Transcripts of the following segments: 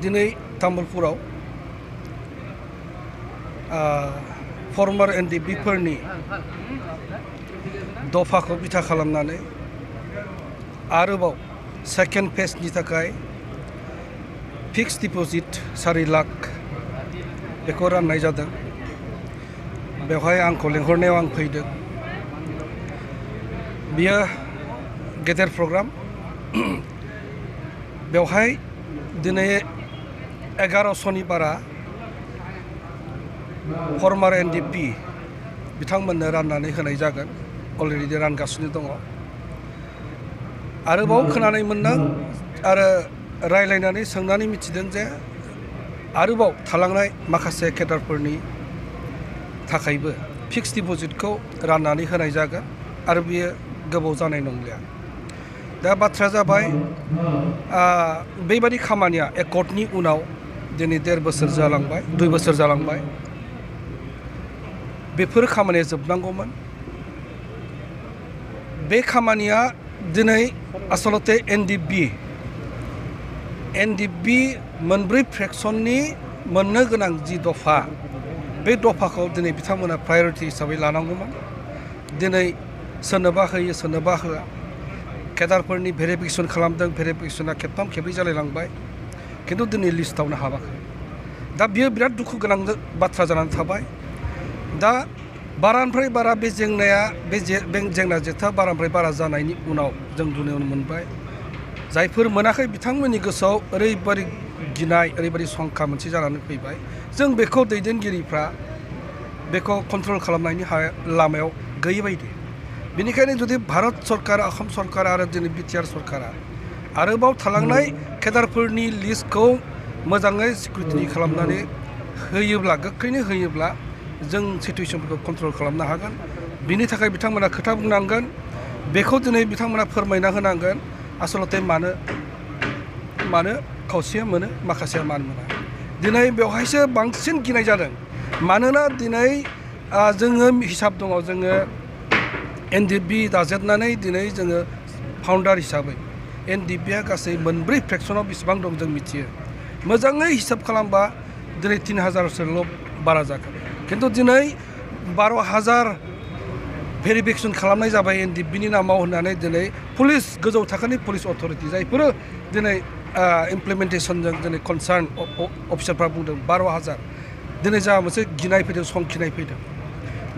दिनै तामुलपुराव फर्मार एनडिबि फोरनि दफाखौ बिथा खालामनानै आरोबाव सेकेन्ड फेजनि थाखाय फिक्स डिप'जिट 4 लाख बेखौ राननाय जादों। बेवहाय आंखौ लेंहरनायाव आं फैदों। बियो गेदेर प्रग्राम। बेवहाय दिनै 1100नि बारा फर्मार एनडिबि बिथांमोननो राननानै होनाय जागोन। अलरेडि रानगासिनो दङ। आरोबाव खोनानाय मोनदों आरो रायलायनानै सोंनानै मिथिदों जे आरोबाव थालांनाय माखासे केडारफोरनि थाखायबो फिक्स डिप'जिटखौ राननानै होनाय जागोन आरो बियो गोबाव जानाय नंलिया। दा बाथ्राया जाबाय बेबादि खामानिया एकर्डनि उनाव दिनै 1.5 बोसोर जालांबाय, 2 बोसोर जालांबाय। बेफोर खामानिया जोबनांगौमोन। बे खामानिया दिनै आसलते एनडिबि मोनब्रै फ्रेक्सननि मोननो गोनां जि दफा, बे दफाखौ दिनै बिथांमोना प्रायरिटि हिसाबै लानांगौमोन। दिनै सोरनोबा होयो सोरनोबा होआ। केडारफोरनि भेरिफिकेसन खालामदों, भेरिफिकेसना खेबथाम खेब्रै जालायलांबाय, खिन्थु दिनै लिस्टआवनो हाबाखै। दा बियो बिराद दुखु गोनां बाथ्रा जानानै थाबाय। दा बारानिफ्राय बारा बे जेंनाया बे जेंना जेथा बारानिफ्राय बारा जानायनि उनाव जों नुनो मोनबाय। जायफोर मोनाखै बिथांमोननि गोसोआव ओरैबादि गिनाय, ओरैबादि शंका मोनसे जानानै फैबाय। जों बेखौ दैदेनगिरिफ्रा बेखौ कन्ट्रल खालामनायनि लामायाव गैयै बायदि। बेनिखायनो जुदि भारत सरकार, आसाम सरकार आरो दिनै बिटिआर सरकारा आरोबाव थालांनाय केडारफोरनि लिस्टखौ मोजाङै स्क्रुटिनि खालामनानै होयोब्ला, गोख्रैनो होयोब्ला जों सिटुएसनफोरखौ कन्ट्रल खालामनो हागोन। बिनि थाखाय बिथांमोना खोथा बुंनांगोन। बेखौ दिनै बिथांमोना फोरमायना होनांगोन आसलते मानो खावसेया मोनो, माखासेया मानो मोना। दिनै बेवहायसो बांसिन गिनाय जादों। मानोना दिनै जोङो हिसाब दङ। जोङो एनडिबि दाजेननानै दिनै जोङो फाउन्डार हिसाबै एनडिबिआ गासै मोनब्रै फ्रेक्सनाव बेसेबां दं जों मिथियो। मोजाङै हिसाब खालामबा दिनै 3000सोल' बारा जागोन। खिन्थु दिनै 12,000 भेरिफिकेसन खालामनाय जाबाय एनडिबिनि नामाव होननानै दिनै पुलिस, गोजौ थाखोनि पुलिस अथ'रिटि जायफोरो दिनै इमप्लिमेन्टेसनजों दिनै कनसार्न अफिसारफ्रा बुंदों 12,000। दिनै जा मोनसे गिनाय फैदों, संखिनाय फैदों।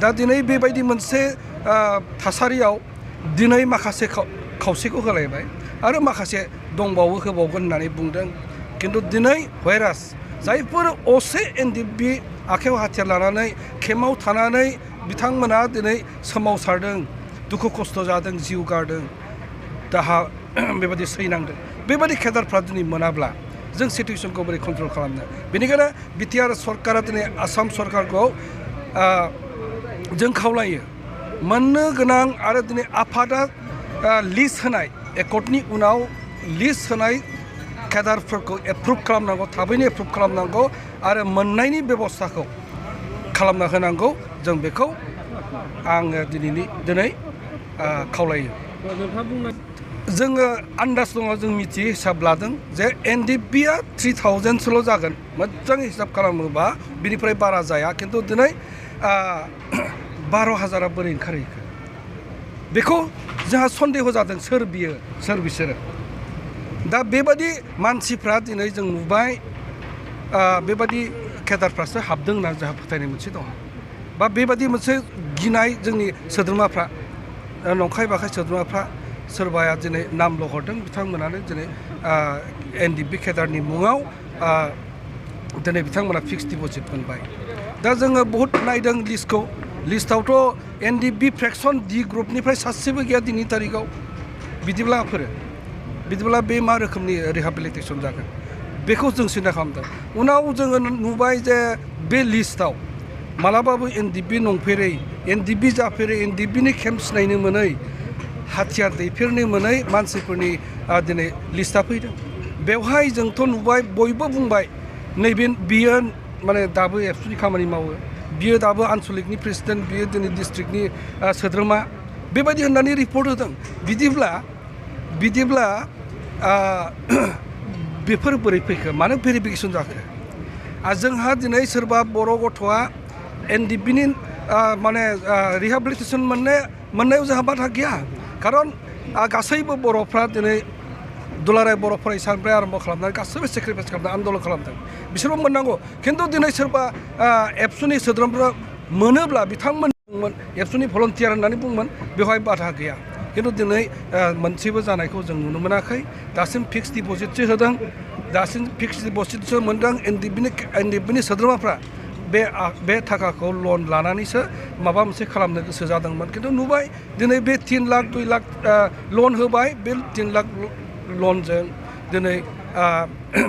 दा दिनै बेबायदि मोनसे थासारियाव दिनै माखासे खावसेखौ होलायबाय आरो माखासे दंबावो होबावगोन होननानै बुंदों। खिन्थु दिनै भाइरास जायफोर असे एनडिबि आखायाव हाथियार लानानै केम्पआव थानानै बिथांमोना दिनै सोमावसारदों, दुखु खस्थ' जादों, जिउ गारदों, दाहा बेबायदि सैनांदों। बेबायदि केडारफ्रा दिनै मोनाब्ला जों सिटुएसनखौ बोरै कन्ट्रल खालामनो? बेनिखायनो बिटिआर सरकारा दिनै आसाम सरकारखौ जों खावलायो मोननो गोनां आरो दिनै आफादा लिस्ट होनाय, एकर्डनि उनाव लिस्ट होनाय केडारफोरखौ एप्रुभ खालामनांगौ, थाबैनो एप्रुभ खालामनांगौ आरो मोननायनि बेबस्थाखौ खालामना होनांगौ। जों बेखौ आङो दिनै खावलायो। जोङो आन्दाज दङ, जों मिथियो, हिसाब लादों जे एनडिबिआ 3000सोल' जागोन। मोजाङै हिसाब खालामोबा बिनिफ्राय बारा जाया। खिन्थु दिनै 12,000आ बोरै ओंखारहैखो? बेखौ जोंहा सन्देह जादों। सोर बियो, सोर बिसोरो? दा बेबादि मानसिफ्रा दिनै जों नुबाय बेबादि केडारफ्रासो हाबदों होनना जोंहा फोथायनाय मोनसे दङ। बा बेबादि मोनसे गिनाय जोंनि सोद्रोमाफ्रा, नंखाय बाखाय सोद्रोमाफ्रा सोरबाया दिनै नामल' हरदों। बिथांमोनानो दिनै एनडिबि केडारनि मुङाव दिनै बिथांमोना फिक्स डिप'जिट मोनबाय। दा जोङो बहुद नायदों लिस्टखौ। लिस्टआवथ' एनडिबि फ्रेक्सन डि ग्रुपनिफ्राय सासेबो गैया दिनैनि तारिखाव। बिदिब्ला बे मा रोखोमनि रिहेबिलिटेसन जागोन? बेखौ जों सिन्था खालामदों। उनाव जोङो नुबाय जे बे लिस्टआव मालाबाबो एनडिबि नंफेरै, एनडिबि जाफेरै, एनडिबिनि केम्प सिनायनो मोनै, हाथियार दैफेरनो मोनै मानसिफोरनि दिनै लिस्टआ फैदों। बेवहाय जोंथ' नुबाय, बयबो बुंबाय नैबे बियो माने दाबो एबसुनि खामानि मावो, बियो दाबो आन्सलिकनि प्रेसिडेन्ट, बियो दिनै डिस्ट्रिक्टनि सोद्रोमा, बेबायदि होननानै रिपर्ट होदों। बिदिब्ला बेफोर बोरै फैखो मानो भेरिफिकेसन जाखो जोंहा दिनै सोरबा बर' गथ'आ एनडिबिनि माने रिहेबिलिटेसन मोननायाव जोंहा बाधा गैया खारन गासैबो बर'फ्रा दिनै दुलाराय बर' फरायसानिफ्राय आरम्भ खालामनानै गासैबो सेक्रिफाइस खालामदों आन्दलन खालामदों बिसोरबो मोननांगौ खिन्थु दिनै सोरबा एबसुनि सोद्रोमाफ्रा मोनोब्ला बिथांमोन बुंमोन एबसुनि भलन्टियार होननानै बुंमोन बेवहाय बाधा गैया खिन्थु दिनै मोनसेबो जानायखौ जों नुनो मोनाखै दासिम फिक्स डिप'जिटसो होदों दासिम फिक्स डिप'जिटसो मोनदों एनडिबिनि सोद्रोमाफ्रा बे थाखाखौ लन लानानैसो माबा मोनसे खालामनो गोसो जादोंमोन खिन्थु नुबाय दिनै बे 3 लाख 2 लाख लन होबाय बे 3 लाख लनजों दिनै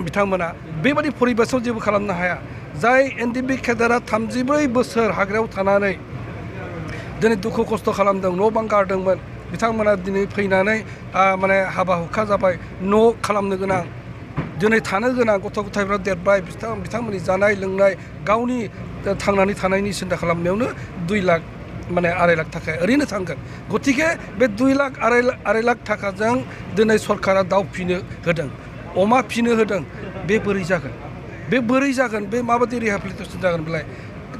बिथांमोना बेबादि परिबेसाव जेबो खालामनो हाया जाय एनडिबि केडारा 34 बोसोर हाग्रायाव थानानै दिनै दुखु खस्थ' खालामदों न' बां गारदोंमोन बिथांमोना दिनै फैनानै माने हाबा हुखा जाबाय न' खालामनो गोनां दिनै थानो गोनां गथ' गथायफ्रा देरबाय बिथांमोननि जानाय लोंनाय गावनि थांनानै थानायनि सिन्था खालामनायावनो 2 लाख माने 2.5 लाख थाखा ओरैनो थांगोन गतिके बे 2 लाख 2.5 लाख थाखाजों दिनै सरकारा दाउ फिनो होदों अमा फिनो होदों बे बोरै जागोन बे माबायदि रिहेबिलिटेसन जागोन बेलाय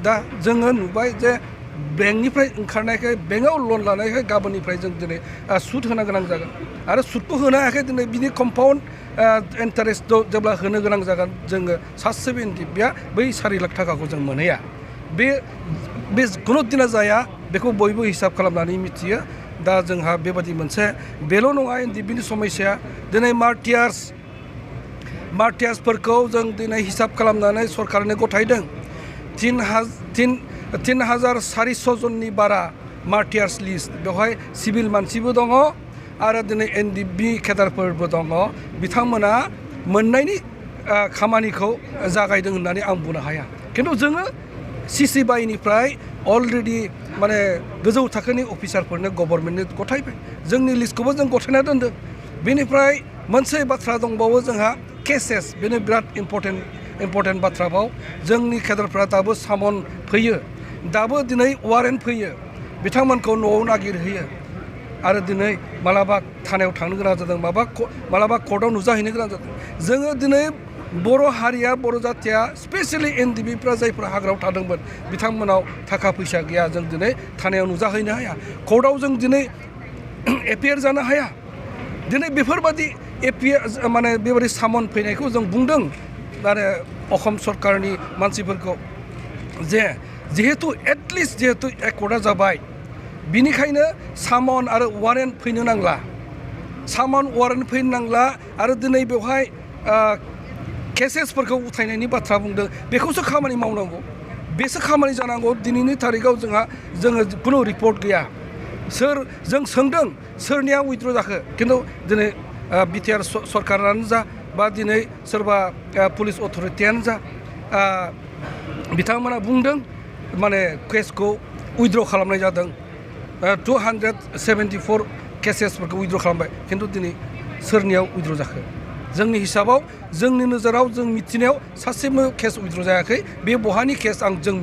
दा जोङो नुबाय जे बेंकनिफ्राय ओंखारनायखाय बेंकआव लन लानायखाय गाबोननिफ्राय जों दिनै सुद होनो गोनां जागोन आरो सुदखौ होनो हायाखै दिनै बिनि कम्पाउन्ड इन्टारेस्ट जेब्ला होनो गोनां जागोन जोङो सासेबो एनडिबिया बै 4 लाख थाखाखौ जों मोनहैया बे खुनु दिना जाया बेखौ बयबो हिसाब खालामनानै मिथियो दा जोंहा बेबादि मोनसे बेल' नङा एनडिबिनि समस्या दिनै मार्टियार्सफोरखौ जों दिनै हिसाब खालामनानै सरकारनो गथायदों 3,400 जननि बारा मार्टियार्स लिस्ट बेवहाय सिभिल मानसिबो दङ आरो दिनै एनडिबि केडारफोरबो दङ बिथांमोना मोननायनि खामानिखौ जागायदों होननानै आं बुंनो हाया खिन्थु जोङो सिसि बाइनिफ्राय अलरेडि माने गोजौ थाखोनि अफिसारफोरनो गभर्नमेन्टनो गथायबाय जोंनि लिस्टखौबो जों गथायना दोनदों बेनिफ्राय मोनसे बाथ्रा दंबावो जोंहा केसेस बेनो बिराद इम्परटेन्ट बाथ्राबाव जोंनि केडारफ्रा दाबो सामन फैयो दाबो दिनै वारेन्ट फैयो बिथांमोनखौ न'आव नागिरहैयो आरो दिनै मालाबा थानायाव थांनो गोनां जादों मालाबा कर्टआव नुजाहैनो गोनां जादों जोङो दिनै बर' हारिया बर' जाथिया स्पेसियेलि एनडिबिफ्रा जायफ्रा हाग्रायाव थादोंमोन बिथांमोनाव थाखा फैसा गैया जों दिनै थानायाव नुजाहैनो हाया कर्टआव जों दिनै एपियार जानो हाया दिनै बेफोरबादि एपियार माने बेबादि सामन फैनायखौ जों बुंदों आरो असम सरकारनि मानसिफोरखौ जिहेतु एटलिस्ट जिहेतु एकर्डआ जाबाय बिनिखायनो सामन आरो वारेन्ट फैनो नांला आरो दिनै बेवहाय केसेसफोरखौ उथायनायनि बाथ्रा बुंदों बेखौसो खामानि मावनांगौ बेसो खामानि जानांगौ दिनैनि थारिखआव जोङो खुनु रिपर्ट गैया जों सोंदों सोरनिया उइथड्र जाखो खिन्थु दिनै बिटिआर सरकारानो जा बा दिनै सोरबा पुलिस अथरिटियानो जा बिथांमोना बुंदों माने केसखौ उइथड्र खालामनाय जादों 274 केसेसफोरखौ उइथड्र खालामबाय खिन्थु दिनै सोरनियाव उइथड्र जाखो जोंनि हिसाबाव जोंनि नोजोराव जों मिथिनायाव सासेबो केस उइथड्र जायाखै बे बहानि केस जों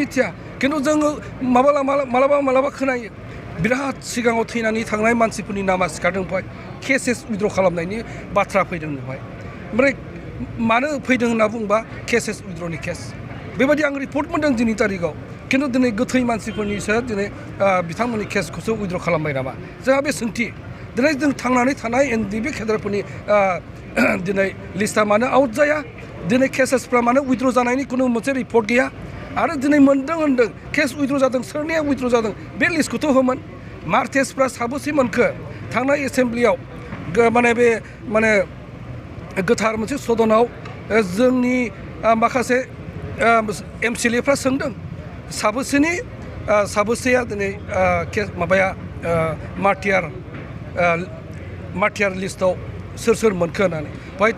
मिथिया खिन्थु जोङो मालाबा खोनायो बिराद सिगाङाव थैनानै थांनाय मानसिफोरनि नामा सिखारदों बेवहाय केसेस उइथड्र खालामनायनि बाथ्रा फैदों बेवहाय ओमफ्राय मानो फैदों होनना बुंबा केसेस उइथड्रनि केस बेबायदि आं रिपर्ट मोनदों दिनै तारिखआव खिन्थु दिनै गोथै मानसिफोरनिसो दिनै बिथांमोननि केसखौसो उइथड्र खालामबाय नामा जोंहा बे सोंथि दिनै जों थांनानै थानाय एनडिबि केडारफोरनि दिनै लिस्टआ मानो आउट जाया दिनै केसेसफ्रा मानो उइथड्र जानायनि खुनु मोनसे रिपर्ट गैया आरो दिनै मोनदों होनदों केस उइथड्र जादों सोरनिया उइथड्र जादों बे लिस्टखौथ' होमोन मार्टियार्सफ्रा साबेसे मोनखो थांनाय एसेम्ब्लियाव माने गोथार मोनसे सदनाव जोंनि माखासे एमसिएलएफ्रा सोंदों साबेसेया दिनै माबाया मार्टियार लिस्टआव सोर मोनखो होननानै बेवहाय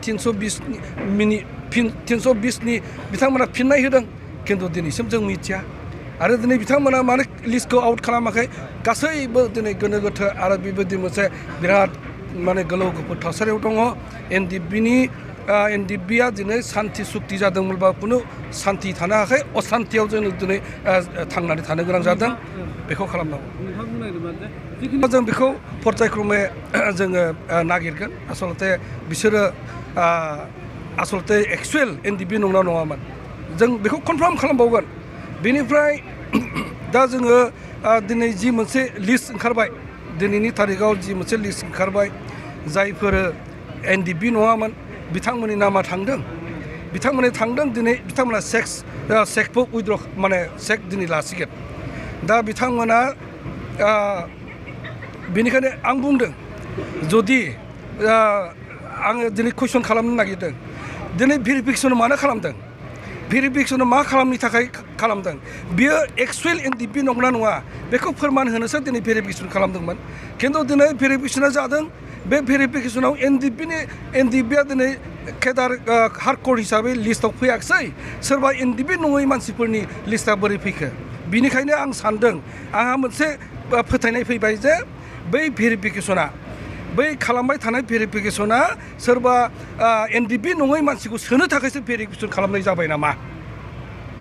320नि बिथांमोना फिननाय होदों खिन्थु दिनैसिम जों मिथिया आरो दिनै बिथांमोना मानो लिस्टखौ आउट खालामाखै गासैबो दिनै गोनो गोथो आरो बेबायदि मोनसे बिराद माने गोलाव गोफोर थासारियाव दङ एनडिबिनि एनडिएफबिआ दिनै सान्थि सुक्ति जादोंमोनबा खुनु सान्थि थानो हायाखै असान्थियाव जों दिनै थांनानै थानो गोनां जादों बेखौ खालामनांगौ जों बेखौ पर्यायक्रमे जोङो नागिरगोन आसलते बिसोरो आसलते एक्सुवेल एनडिएफबि नंगौना नङामोन जों बेखौ कनफार्म खालामबावगोन बेनिफ्राय दा जोङो दिनै जि मोनसे लिस्ट ओंखारबाय दिनैनि थारिखआव जि मोनसे लिस्ट ओंखारबाय जायफोर एनडिएफबि नङामोन बिथांमोननि नामा थांदों दिनै बिथांमोना सेकबो उइद्र माने सेक दिनै लासिगोन दा बिथांमोना बेनिखायनो आं बुंदों जुदि आङो दिनै कुइसन खालामनो नागिरदों दिनै भेरिफिकेसन मानो खालामदों भेरिफिकेसन मा खालामनो थाखाय खालामदों बियो एक्सुवेल एनडिएफबि नंगौना नङा बेखौ फोरमान होनोसो दिनै भेरिफिकेसन खालामदोंमोन खिन्थु दिनै भेरिफिकेसना जादों बे भेरिफिकेसनाव एनडिएफबिआ दिनै केडार हार्डक'र हिसाबै लिस्टआव फैयाखिसै सोरबा एनडिएफबि नङै मानसिफोरनि लिस्टआ बोरै फैखो बिनिखायनो आं सानदों आंहा मोनसे फोथायनाय फैबाय जे बै भेरिफिकेसना बै खालामबाय थानाय भेरिफिकेसना सोरबा एनडिएफबि नङै मानसिखौ सोनो थाखायसो भेरिफिकेसन खालामनाय जाबाय नामा